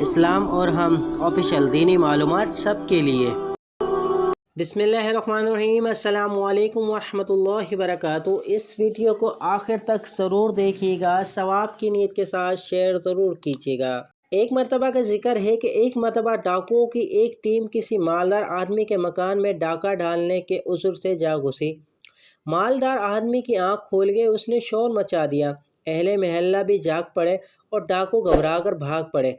اسلام اور ہم آفیشیل دینی معلومات سب کے لیے۔ بسم اللہ الرحمن الرحیم۔ السلام علیکم ورحمۃ اللہ وبرکاتہ۔ اس ویڈیو کو آخر تک ضرور دیکھیے گا، ثواب کی نیت کے ساتھ شیئر ضرور کیجیے گا۔ ایک مرتبہ کا ذکر ہے کہ ایک مرتبہ ڈاکوؤں کی ایک ٹیم کسی مالدار آدمی کے مکان میں ڈاکہ ڈالنے کے عذر سے جا گھسی۔ مالدار آدمی کی آنکھ کھول گئی، اس نے شور مچا دیا۔ اہل محلہ بھی جاگ پڑے اور ڈاکو گھبرا کر بھاگ پڑے۔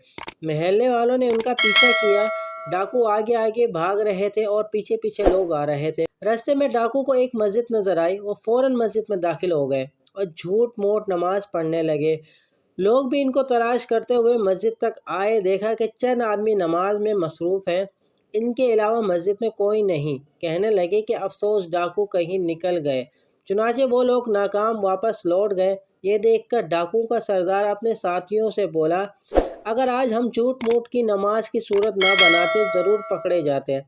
محلے والوں نے ان کا پیچھا کیا۔ ڈاکو آگے آگے بھاگ رہے تھے اور پیچھے پیچھے لوگ آ رہے تھے۔ راستے میں ڈاکو کو ایک مسجد نظر آئی، وہ فوراً مسجد میں داخل ہو گئے اور جھوٹ موٹ نماز پڑھنے لگے۔ لوگ بھی ان کو تلاش کرتے ہوئے مسجد تک آئے، دیکھا کہ چند آدمی نماز میں مصروف ہیں، ان کے علاوہ مسجد میں کوئی نہیں۔ کہنے لگے کہ افسوس، ڈاکو کہیں نکل گئے۔ چنانچہ وہ لوگ ناکام واپس لوٹ گئے۔ یہ دیکھ کر ڈاکوؤں کا سردار اپنے ساتھیوں سے بولا، اگر آج ہم جھوٹ موٹ کی نماز کی صورت نہ بناتے ضرور پکڑے جاتے۔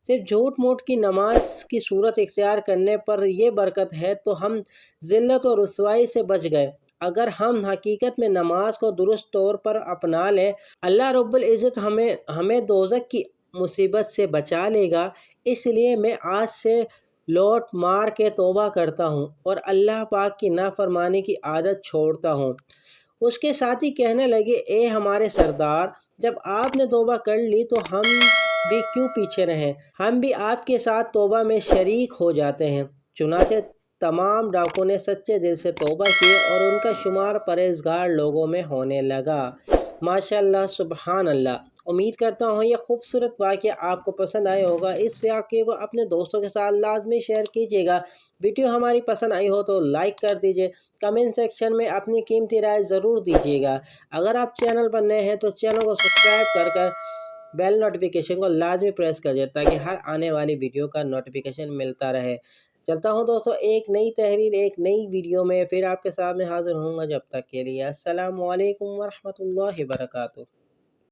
صرف جھوٹ موٹ کی نماز کی صورت اختیار کرنے پر یہ برکت ہے تو ہم ذلت و رسوائی سے بچ گئے۔ اگر ہم حقیقت میں نماز کو درست طور پر اپنا لیں، اللہ رب العزت ہمیں دوزخ کی مصیبت سے بچا لے گا۔ اس لیے میں آج سے لوٹ مار کے توبہ کرتا ہوں اور اللہ پاک کی نافرمانی کی عادت چھوڑتا ہوں۔ اس کے ساتھی کہنے لگے، اے ہمارے سردار، جب آپ نے توبہ کر لی تو ہم بھی کیوں پیچھے رہیں؟ ہم بھی آپ کے ساتھ توبہ میں شریک ہو جاتے ہیں۔ چنانچہ تمام ڈاکوؤں نے سچے دل سے توبہ کی اور ان کا شمار پرہیزگار لوگوں میں ہونے لگا۔ ماشاءاللہ، سبحان اللہ۔ امید کرتا ہوں یہ خوبصورت واقعہ آپ کو پسند آیا ہوگا۔ اس واقعے کو اپنے دوستوں کے ساتھ لازمی شیئر کیجیے گا۔ ویڈیو ہماری پسند آئی ہو تو لائک کر دیجیے۔ کمنٹ سیکشن میں اپنی قیمتی رائے ضرور دیجیے گا۔ اگر آپ چینل پر نئے ہیں تو چینل کو سبسکرائب کر بیل نوٹیفیکیشن کو لازمی پریس کر دیں تاکہ ہر آنے والی ویڈیو کا نوٹیفیکیشن ملتا رہے۔ چلتا ہوں دوستوں، ایک نئی تحریر ایک نئی ویڈیو میں پھر آپ کے سامنے حاضر ہوں گا۔ جب تک کے لیے السلام علیکم ورحمۃ اللہ وبرکاتہ۔